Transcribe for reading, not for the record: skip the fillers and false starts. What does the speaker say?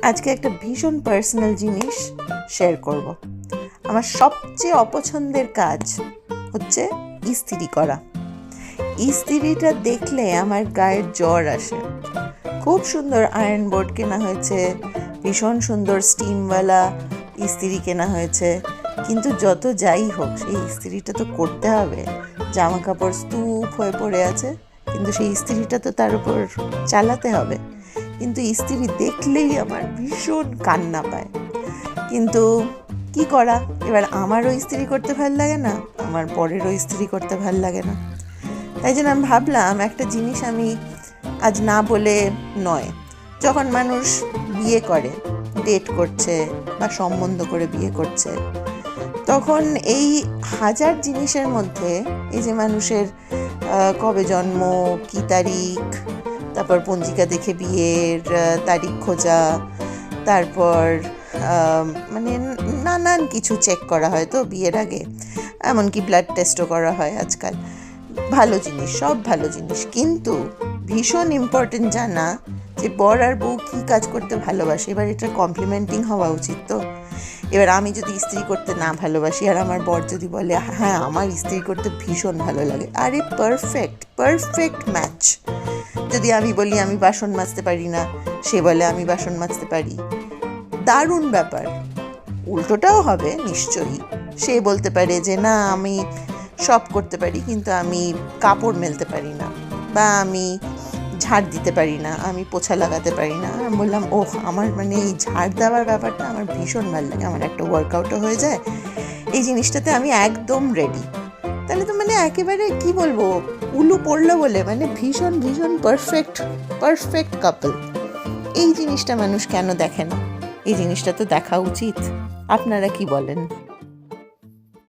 আজকে একটা ভীষণ পার্সোনাল জিনিস শেয়ার করব। আমার সবচেয়ে অপছন্দের কাজ হচ্ছে ইস্ত্রি করা। ইস্ত্রিটা দেখলে আমার গায়ের জ্বর আসে। খুব সুন্দর আয়রন বোর্ড কেনা হয়েছে, ভীষণ সুন্দর স্টিমওয়ালা ইস্ত্রি কেনা হয়েছে, কিন্তু যত যাই হোক সেই ইস্ত্রিটা তো করতে হবে। জামা কাপড় স্তূপ হয়ে পড়ে আছে, কিন্তু সেই ইস্ত্রিটা তো তার উপর চালাতে হবে। কিন্তু ইস্ত্রি দেখলেই আমার ভীষণ কান্না পায়। কিন্তু কি করা, এবার আমারও ইস্ত্রি করতে ভাল লাগে না, আমার বরেরও ইস্ত্রি করতে ভাল লাগে না। তাই জন্য আমি ভাবলাম একটা জিনিস আমি আজ না বলে নয়। যখন মানুষ বিয়ে করে, ডেট করছে বা সম্বন্ধ করে বিয়ে করছে, তখন এই হাজার জিনিসের মধ্যে এই যে মানুষের কবে জন্ম, কী তারিখ, তারপর পঞ্জিকা দেখে বিয়ের তারিখ খোঁজা, তারপর মানে নানান কিছু চেক করা হয় তো বিয়ের আগে, এমনকি ব্লাড টেস্টও করা হয় আজকাল। ভালো জিনিস, সব ভালো জিনিস, কিন্তু ভীষণ ইম্পর্টেন্ট জানা যে বর আর বউ কী কাজ করতে ভালোবাসে। এবার এটা কমপ্লিমেন্টিং হওয়া উচিত তো। এবার আমি যদি ইস্ত্রি করতে না ভালোবাসি আর আমার বর যদি বলে হ্যাঁ আমার ইস্ত্রি করতে ভীষণ ভালো লাগে, আরে পারফেক্ট ম্যাচ। যদি আমি বলি আমি বাসন মাজতে পারি না, সে বলে আমি বাসন মাজতে পারি, দারুণ ব্যাপার। উল্টোটাও হবে নিশ্চয়ই, সে বলতে পারে যে না আমি সব করতে পারি কিন্তু আমি কাপড় মেলতে পারি না, বা আমি ঝাড় দিতে পারি না, আমি পোছা লাগাতে পারি না। আমি বললাম ওহ, আমার মানে এই ঝাড় দেওয়ার ব্যাপারটা আমার ভীষণ ভালো লাগে, আমার একটা ওয়ার্কআউটও হয়ে যায়, এই জিনিসটাতে আমি একদম রেডি। তাহলে তো মানে একেবারে কি বলবো, উলু পড়লো বলে মানে ভীষণ পারফেক্ট কাপল। এই জিনিসটা মানুষ কেন দেখে না? এই জিনিসটা তো দেখা উচিত। আপনারা কি বলেন?